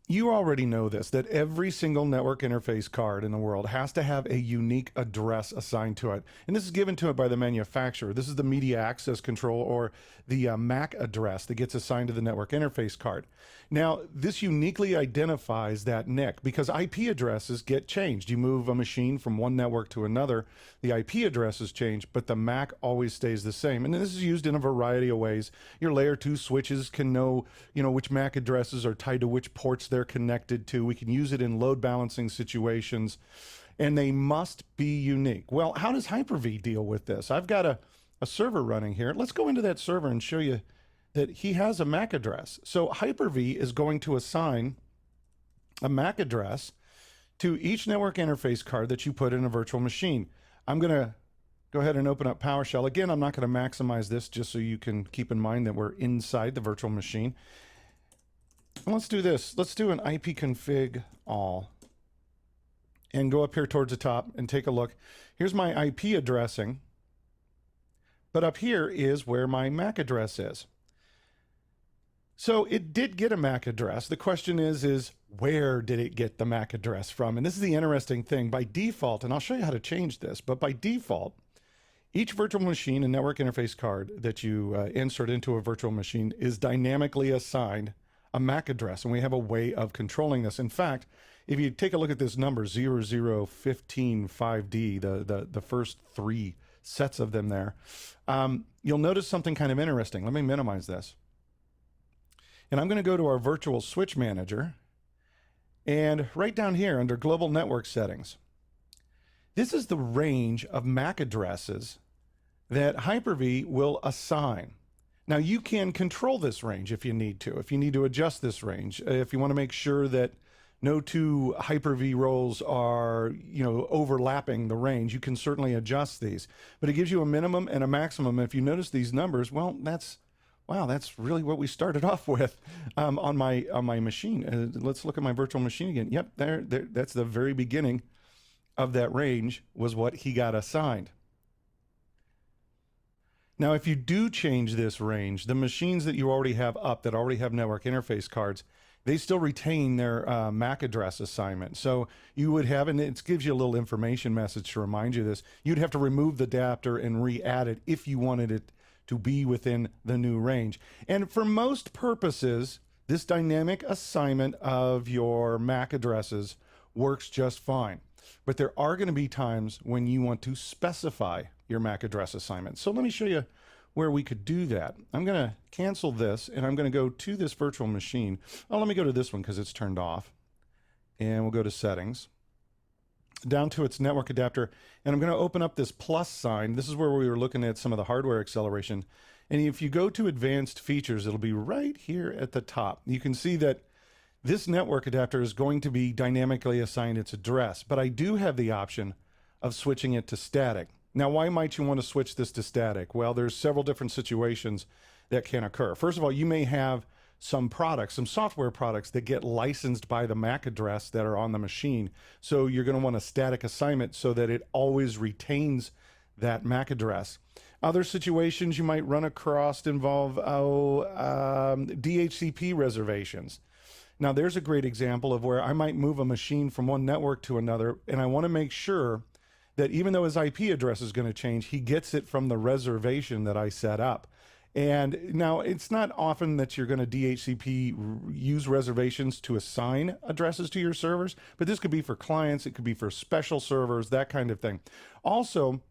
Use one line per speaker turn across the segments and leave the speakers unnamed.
You already know this, that every single network interface card in the world has to have a unique address assigned to it. And this is given to it by the manufacturer. This is the media access control, or the MAC address that gets assigned to the network interface card. Now, this uniquely identifies that NIC because IP addresses get changed. You move a machine from one network to another, the IP addresses change, but the MAC always stays the same. And this is used in a variety of ways. Your layer 2 switches can know, which MAC addresses are tied to which ports they're connected to. We can use it in load balancing situations, and they must be unique. Well, how does Hyper-V deal with this? I've got a server running here. Let's go into that server and show you that he has a MAC address. So Hyper-V is going to assign a MAC address to each network interface card that you put in a virtual machine. I'm going to go ahead and open up PowerShell. Again, I'm not going to maximize this, just so you can keep in mind that we're inside the virtual machine. And let's do this. Let's do an ipconfig all and go up here towards the top and take a look. Here's my IP addressing, but up here is where my MAC address is. So it did get a MAC address. The question is where did it get the MAC address from? And this is the interesting thing. By default, and I'll show you how to change this, but by default, each virtual machine and network interface card that you insert into a virtual machine is dynamically assigned a MAC address, and we have a way of controlling this. In fact, if you take a look at this number 00155D, the first three sets of them there, you'll notice something kind of interesting. Let me minimize this. And I'm going to go to our virtual switch manager, and right down here under global network settings, this is the range of MAC addresses that Hyper-V will assign. Now, you can control this range if you need to. If you need to adjust this range, if you want to make sure that no two Hyper-V roles are, overlapping the range, you can certainly adjust these. But it gives you a minimum and a maximum. If you notice these numbers, well, that's really what we started off with on my machine. Let's look at my virtual machine again. Yep, there. That's the very beginning of that range was what he got assigned. Now, if you do change this range, the machines that you already have up that already have network interface cards, they still retain their MAC address assignment. So you would have, and it gives you a little information message to remind you this, you'd have to remove the adapter and re-add it if you wanted it to be within the new range. And for most purposes, this dynamic assignment of your MAC addresses works just fine. But there are going to be times when you want to specify your MAC address assignment. So let me show you where we could do that. I'm going to cancel this, and I'm going to go to this virtual machine. Oh, let me go to this one because it's turned off. And we'll go to settings, down to its network adapter, and I'm going to open up this plus sign. This is where we were looking at some of the hardware acceleration. And if you go to advanced features, it'll be right here at the top. You can see that this network adapter is going to be dynamically assigned its address, but I do have the option of switching it to static. Now, why might you want to switch this to static? Well, there's several different situations that can occur. First of all, you may have some products, some software products that get licensed by the MAC address that are on the machine. So you're going to want a static assignment so that it always retains that MAC address. Other situations you might run across involve DHCP reservations. Now, there's a great example of where I might move a machine from one network to another, and I want to make sure that even though his IP address is going to change, he gets it from the reservation that I set up. And now, it's not often that you're going to DHCP use reservations to assign addresses to your servers, but this could be for clients, it could be for special servers, that kind of thing. Also,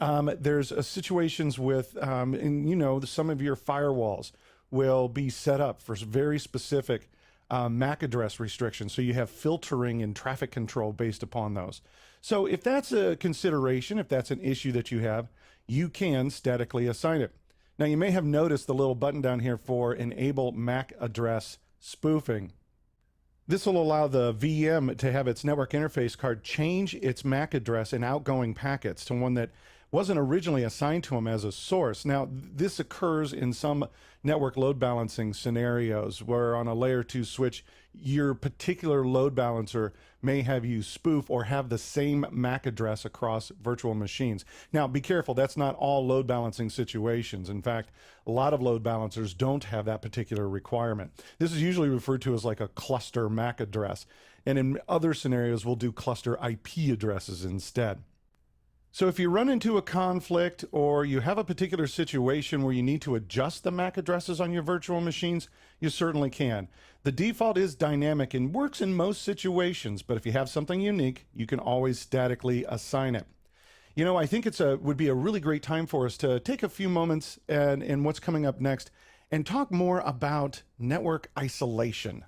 there's situations with, some of your firewalls will be set up for very specific MAC address restrictions. So you have filtering and traffic control based upon those. So if that's a consideration, if that's an issue that you have, you can statically assign it. Now, you may have noticed the little button down here for enable MAC address spoofing. This will allow the VM to have its network interface card change its MAC address in outgoing packets to one that wasn't originally assigned to them as a source. Now, this occurs in some network load balancing scenarios where on a layer 2 switch, your particular load balancer may have you spoof or have the same MAC address across virtual machines. Now, be careful, that's not all load balancing situations. In fact, a lot of load balancers don't have that particular requirement. This is usually referred to as like a cluster MAC address. And in other scenarios, we'll do cluster IP addresses instead. So if you run into a conflict or you have a particular situation where you need to adjust the MAC addresses on your virtual machines, you certainly can. The default is dynamic and works in most situations, but if you have something unique, you can always statically assign it. You know, I think would be a really great time for us to take a few moments and what's coming up next and talk more about network isolation.